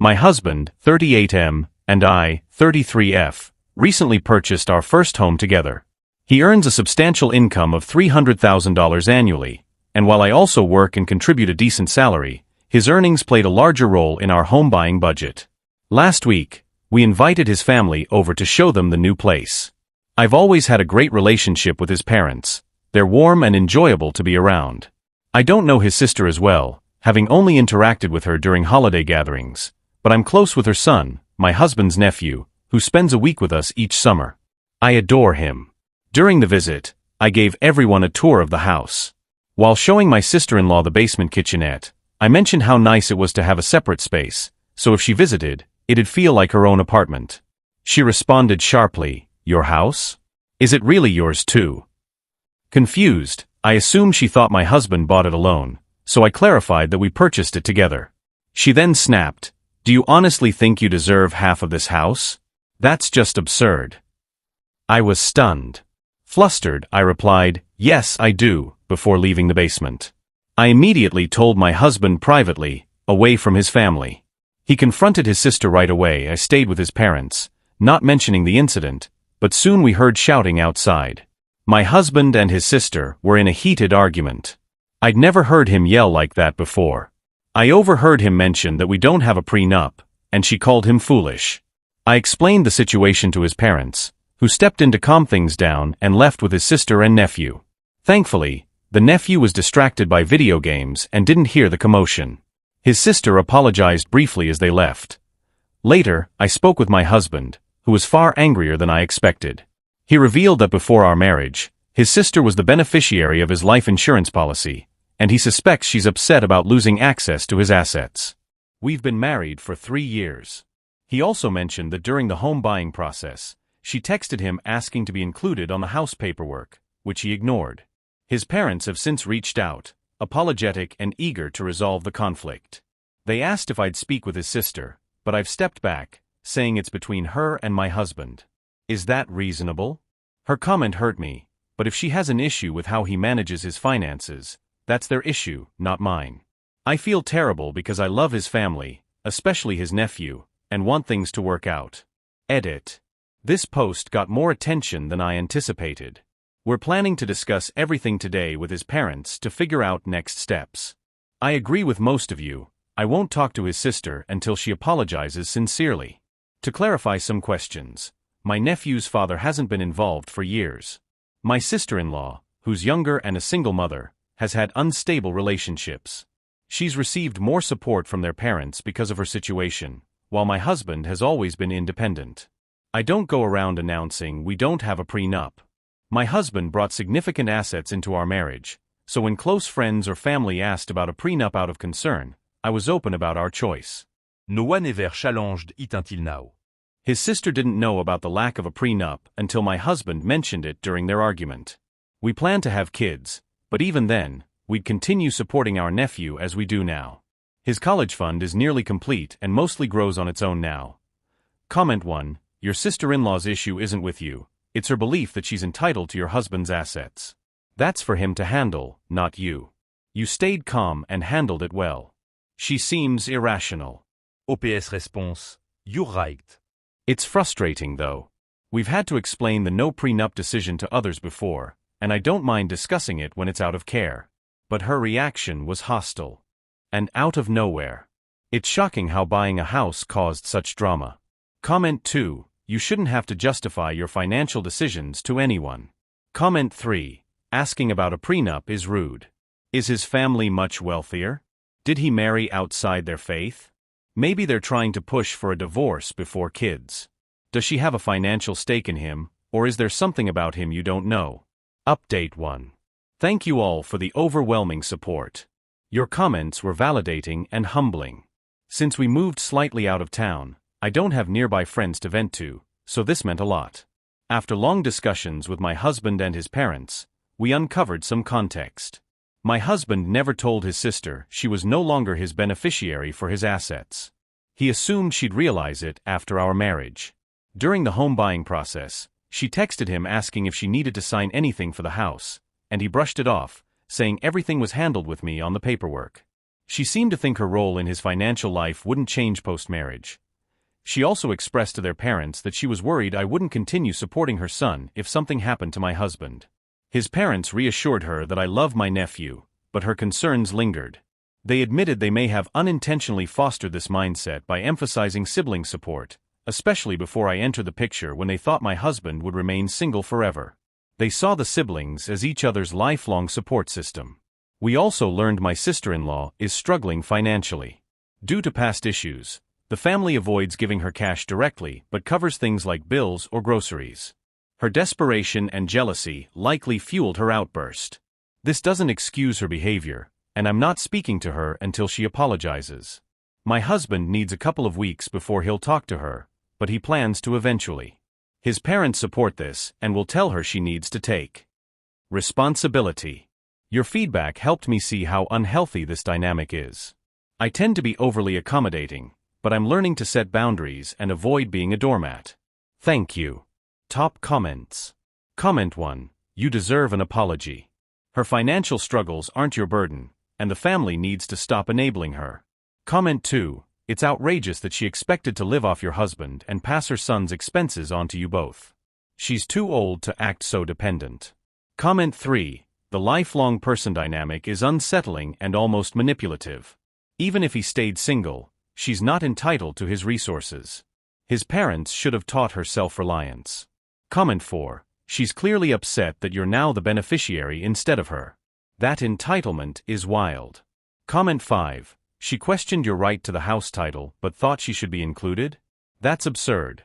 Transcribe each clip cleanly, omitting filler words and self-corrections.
My husband, 38M, and I, 33F, recently purchased our first home together. He earns a substantial income of $300,000 annually, and while I also work and contribute a decent salary, his earnings played a larger role in our home buying budget. Last week, we invited his family over to show them the new place. I've always had a great relationship with his parents. They're warm and enjoyable to be around. I don't know his sister as well, having only interacted with her during holiday gatherings, but I'm close with her son, my husband's nephew, who spends a week with us each summer. I adore him. During the visit, I gave everyone a tour of the house. While showing my sister-in-law the basement kitchenette, I mentioned how nice it was to have a separate space, so if she visited, it'd feel like her own apartment. She responded sharply, "Your house? Is it really yours too?" Confused, I assumed she thought my husband bought it alone, so I clarified that we purchased it together. She then snapped, "Do you honestly think you deserve half of this house? That's just absurd." I was stunned. Flustered, I replied, "Yes, I do," before leaving the basement. I immediately told my husband privately, away from his family. He confronted his sister right away. I stayed with his parents, not mentioning the incident, but soon we heard shouting outside. My husband and his sister were in a heated argument. I'd never heard him yell like that before. I overheard him mention that we don't have a prenup, and she called him foolish. I explained the situation to his parents, who stepped in to calm things down and left with his sister and nephew. Thankfully, the nephew was distracted by video games and didn't hear the commotion. His sister apologized briefly as they left. Later, I spoke with my husband, who was far angrier than I expected. He revealed that before our marriage, his sister was the beneficiary of his life insurance policy, and he suspects she's upset about losing access to his assets. We've been married for 3 years. He also mentioned that during the home buying process, she texted him asking to be included on the house paperwork, which he ignored. His parents have since reached out, apologetic and eager to resolve the conflict. They asked if I'd speak with his sister, but I've stepped back, saying it's between her and my husband. Is that reasonable? Her comment hurt me, but if she has an issue with how he manages his finances, that's their issue, not mine. I feel terrible because I love his family, especially his nephew, and want things to work out. Edit. This post got more attention than I anticipated. We're planning to discuss everything today with his parents to figure out next steps. I agree with most of you. I won't talk to his sister until she apologizes sincerely. To clarify some questions, my nephew's father hasn't been involved for years. My sister-in-law, who's younger and a single mother, has had unstable relationships. She's received more support from their parents because of her situation, while my husband has always been independent. I don't go around announcing we don't have a prenup. My husband brought significant assets into our marriage, so when close friends or family asked about a prenup out of concern, I was open about our choice. No one ever challenged it until now. His sister didn't know about the lack of a prenup until my husband mentioned it during their argument. We plan to have kids, but even then, we'd continue supporting our nephew as we do now. His college fund is nearly complete and mostly grows on its own now. Comment 1. Your sister-in-law's issue isn't with you. It's her belief that she's entitled to your husband's assets. That's for him to handle, not you. You stayed calm and handled it well. She seems irrational. OPS response, you're right. It's frustrating though. We've had to explain the no prenup decision to others before, and I don't mind discussing it when it's out of care. But her reaction was hostile. And out of nowhere. It's shocking how buying a house caused such drama. Comment 2. You shouldn't have to justify your financial decisions to anyone. Comment 3. Asking about a prenup is rude. Is his family much wealthier? Did he marry outside their faith? Maybe they're trying to push for a divorce before kids. Does she have a financial stake in him, or is there something about him you don't know? Update 1. Thank you all for the overwhelming support. Your comments were validating and humbling. Since we moved slightly out of town, I don't have nearby friends to vent to, so this meant a lot. After long discussions with my husband and his parents, we uncovered some context. My husband never told his sister she was no longer his beneficiary for his assets. He assumed she'd realize it after our marriage. During the home buying process, she texted him asking if she needed to sign anything for the house, and he brushed it off, saying everything was handled with me on the paperwork. She seemed to think her role in his financial life wouldn't change post-marriage. She also expressed to their parents that she was worried I wouldn't continue supporting her son if something happened to my husband. His parents reassured her that I love my nephew, but her concerns lingered. They admitted they may have unintentionally fostered this mindset by emphasizing sibling support, especially before I entered the picture when they thought my husband would remain single forever. They saw the siblings as each other's lifelong support system. We also learned my sister-in-law is struggling financially. Due to past issues, the family avoids giving her cash directly but covers things like bills or groceries. Her desperation and jealousy likely fueled her outburst. This doesn't excuse her behavior, and I'm not speaking to her until she apologizes. My husband needs a couple of weeks before he'll talk to her, but he plans to eventually. His parents support this and will tell her she needs to take responsibility. Your feedback helped me see how unhealthy this dynamic is. I tend to be overly accommodating, but I'm learning to set boundaries and avoid being a doormat. Thank you. Top comments. Comment 1. You deserve an apology. Her financial struggles aren't your burden, and the family needs to stop enabling her. Comment 2. It's outrageous that she expected to live off your husband and pass her son's expenses on to you both. She's too old to act so dependent. Comment 3. The lifelong person dynamic is unsettling and almost manipulative. Even if he stayed single, she's not entitled to his resources. His parents should have taught her self-reliance. Comment 4. She's clearly upset that you're now the beneficiary instead of her. That entitlement is wild. Comment 5. She questioned your right to the house title but thought she should be included? That's absurd.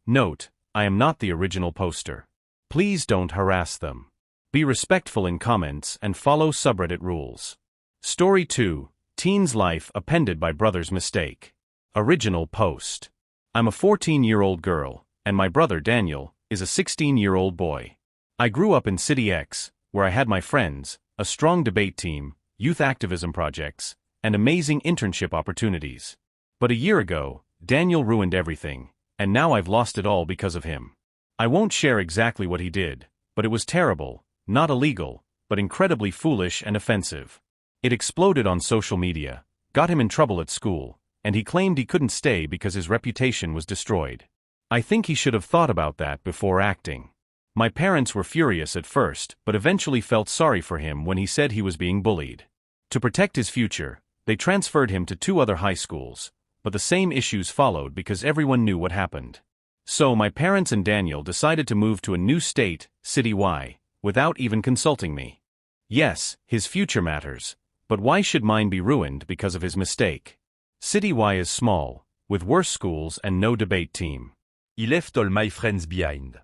Note, I am not the original poster. Please don't harass them. Be respectful in comments and follow subreddit rules. Story 2. Teen's life appended by brother's mistake. Original post. I'm a 14-year-old girl, and my brother Daniel is a 16-year-old boy. I grew up in City X, where I had my friends, a strong debate team, youth activism projects, and amazing internship opportunities. But a year ago, Daniel ruined everything, and now I've lost it all because of him. I won't share exactly what he did, but it was terrible. Not illegal, but incredibly foolish and offensive. It exploded on social media, got him in trouble at school, and he claimed he couldn't stay because his reputation was destroyed. I think he should have thought about that before acting. My parents were furious at first, but eventually felt sorry for him when he said he was being bullied. To protect his future, they transferred him to 2 other high schools, but the same issues followed because everyone knew what happened. So my parents and Daniel decided to move to a new state, City Y, without even consulting me. Yes, his future matters, but why should mine be ruined because of his mistake? City Y is small, with worse schools and no debate team. He left all my friends behind.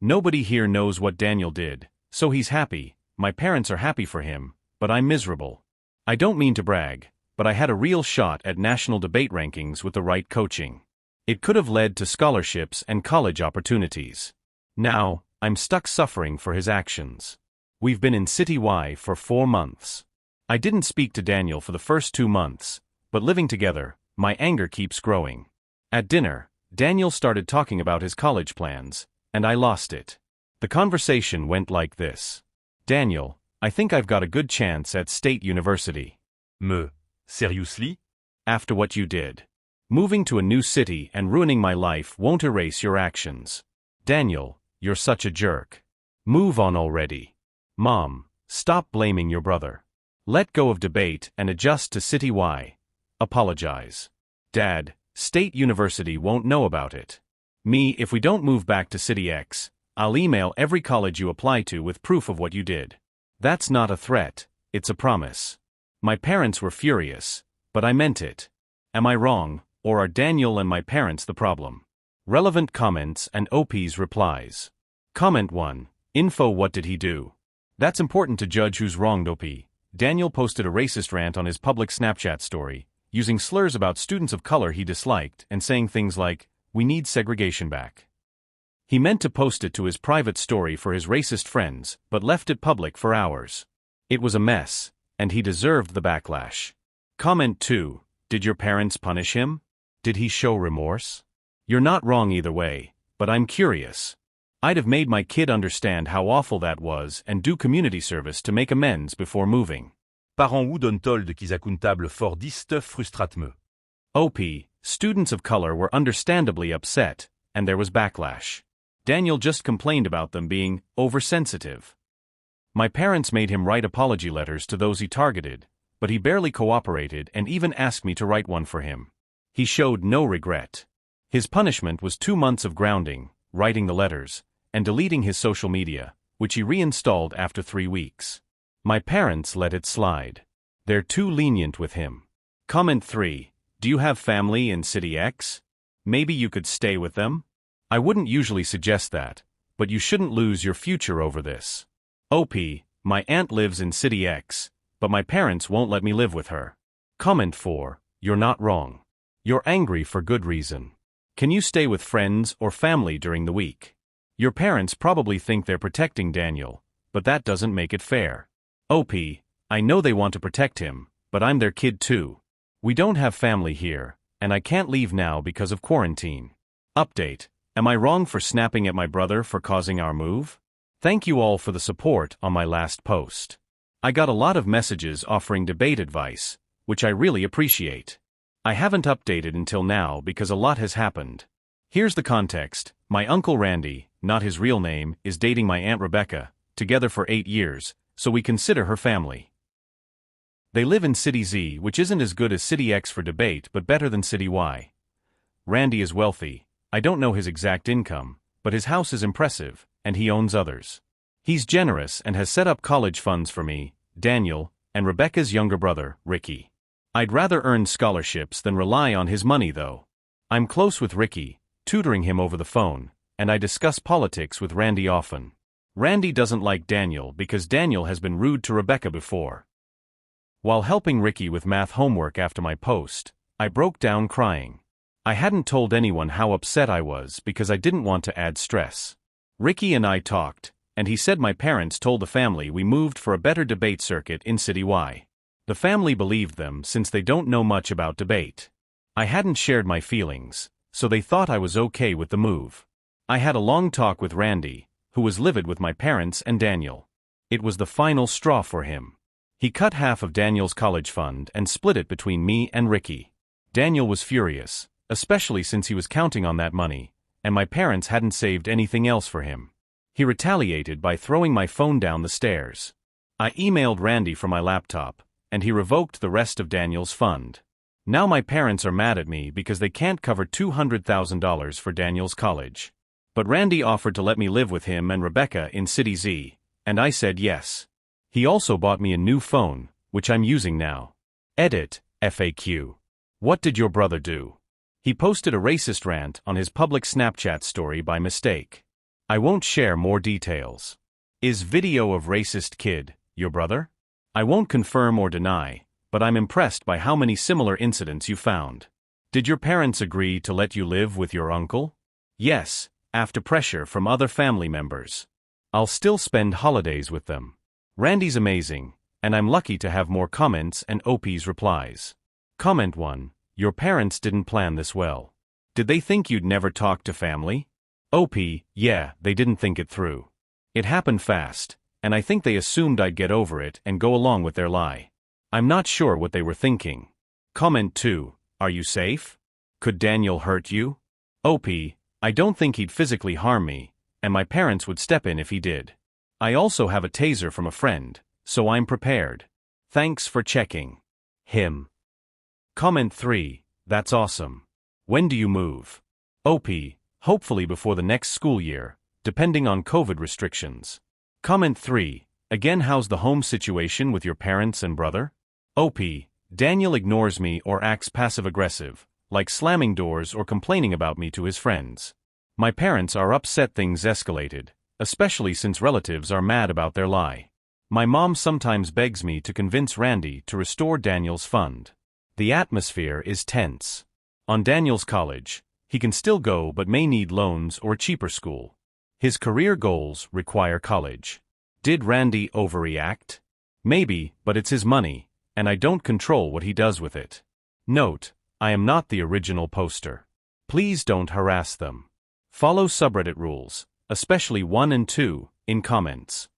Nobody here knows what Daniel did, so he's happy, my parents are happy for him, but I'm miserable. I don't mean to brag, but I had a real shot at national debate rankings with the right coaching. It could have led to scholarships and college opportunities. Now, I'm stuck suffering for his actions. We've been in City Y for 4 months. I didn't speak to Daniel for the first 2 months, but living together, my anger keeps growing. At dinner, Daniel started talking about his college plans, and I lost it. The conversation went like this. Daniel, I think I've got a good chance at State University. Seriously? After what you did. Moving to a new city and ruining my life won't erase your actions. Daniel, you're such a jerk. Move on already. Mom, stop blaming your brother. Let go of debate and adjust to City Y. Apologize. Dad, State University won't know about it. Me, if we don't move back to City X, I'll email every college you apply to with proof of what you did. That's not a threat, it's a promise. My parents were furious, but I meant it. Am I wrong, or are Daniel and my parents the problem? Relevant comments and OP's replies. Comment 1. Info. What did he do? That's important to judge who's wronged. OP. Daniel posted a racist rant on his public Snapchat story, using slurs about students of color he disliked and saying things like, "We need segregation back." He meant to post it to his private story for his racist friends, but left it public for hours. It was a mess, and he deserved the backlash. Comment 2. Did your parents punish him? Did he show remorse? You're not wrong either way, but I'm curious. I'd have made my kid understand how awful that was and do community service to make amends before moving. Par en où don told qu'ils accountables for this stuff frustrat me. OP, students of color were understandably upset, and there was backlash. Daniel just complained about them being oversensitive. My parents made him write apology letters to those he targeted, but he barely cooperated and even asked me to write one for him. He showed no regret. His punishment was 2 months of grounding, writing the letters, and deleting his social media, which he reinstalled after 3 weeks. My parents let it slide. They're too lenient with him. Comment 3. Do you have family in City X? Maybe you could stay with them? I wouldn't usually suggest that, but you shouldn't lose your future over this. OP, my aunt lives in City X, but my parents won't let me live with her. Comment 4. You're not wrong. You're angry for good reason. Can you stay with friends or family during the week? Your parents probably think they're protecting Daniel, but that doesn't make it fair. OP, I know they want to protect him, but I'm their kid too. We don't have family here, and I can't leave now because of quarantine. Update, am I wrong for snapping at my brother for causing our move? Thank you all for the support on my last post. I got a lot of messages offering debate advice, which I really appreciate. I haven't updated until now because a lot has happened. Here's the context. My uncle Randy, not his real name, is dating my Aunt Rebecca, together for 8 years, so we consider her family. They live in City Z, which isn't as good as City X for debate but better than City Y. Randy is wealthy. I don't know his exact income, but his house is impressive, and he owns others. He's generous and has set up college funds for me, Daniel, and Rebecca's younger brother, Ricky. I'd rather earn scholarships than rely on his money though. I'm close with Ricky, tutoring him over the phone, and I discuss politics with Randy often. Randy doesn't like Daniel because Daniel has been rude to Rebecca before. While helping Ricky with math homework after my post, I broke down crying. I hadn't told anyone how upset I was because I didn't want to add stress. Ricky and I talked, and he said my parents told the family we moved for a better debate circuit in City Y. The family believed them since they don't know much about debate. I hadn't shared my feelings, so they thought I was okay with the move. I had a long talk with Randy, who was livid with my parents and Daniel. It was the final straw for him. He cut half of Daniel's college fund and split it between me and Ricky. Daniel was furious, especially since he was counting on that money, and my parents hadn't saved anything else for him. He retaliated by throwing my phone down the stairs. I emailed Randy from my laptop, and he revoked the rest of Daniel's fund. Now my parents are mad at me because they can't cover $200,000 for Daniel's college. But Randy offered to let me live with him and Rebecca in City Z, and I said yes. He also bought me a new phone, which I'm using now. Edit, FAQ. What did your brother do? He posted a racist rant on his public Snapchat story by mistake. I won't share more details. Is video of racist kid your brother? I won't confirm or deny, but I'm impressed by how many similar incidents you found. Did your parents agree to let you live with your uncle? Yes, after pressure from other family members. I'll still spend holidays with them. Randy's amazing, and I'm lucky to have more comments and OP's replies. Comment 1. Your parents didn't plan this well. Did they think you'd never talk to family? OP, yeah, they didn't think it through. It happened fast, and I think they assumed I'd get over it and go along with their lie. I'm not sure what they were thinking. Comment 2. Are you safe? Could Daniel hurt you? OP, I don't think he'd physically harm me, and my parents would step in if he did. I also have a taser from a friend, so I'm prepared. Thanks for checking. Him. Comment 3. That's awesome. When do you move? OP, hopefully before the next school year, depending on COVID restrictions. Comment 3. Again, how's the home situation with your parents and brother? OP, Daniel ignores me or acts passive-aggressive, like slamming doors or complaining about me to his friends. My parents are upset things escalated, especially since relatives are mad about their lie. My mom sometimes begs me to convince Randy to restore Daniel's fund. The atmosphere is tense. On Daniel's college, he can still go but may need loans or a cheaper school. His career goals require college. Did Randy overreact? Maybe, but it's his money, and I don't control what he does with it. Note, I am not the original poster. Please don't harass them. Follow subreddit rules, especially 1 and 2, in comments.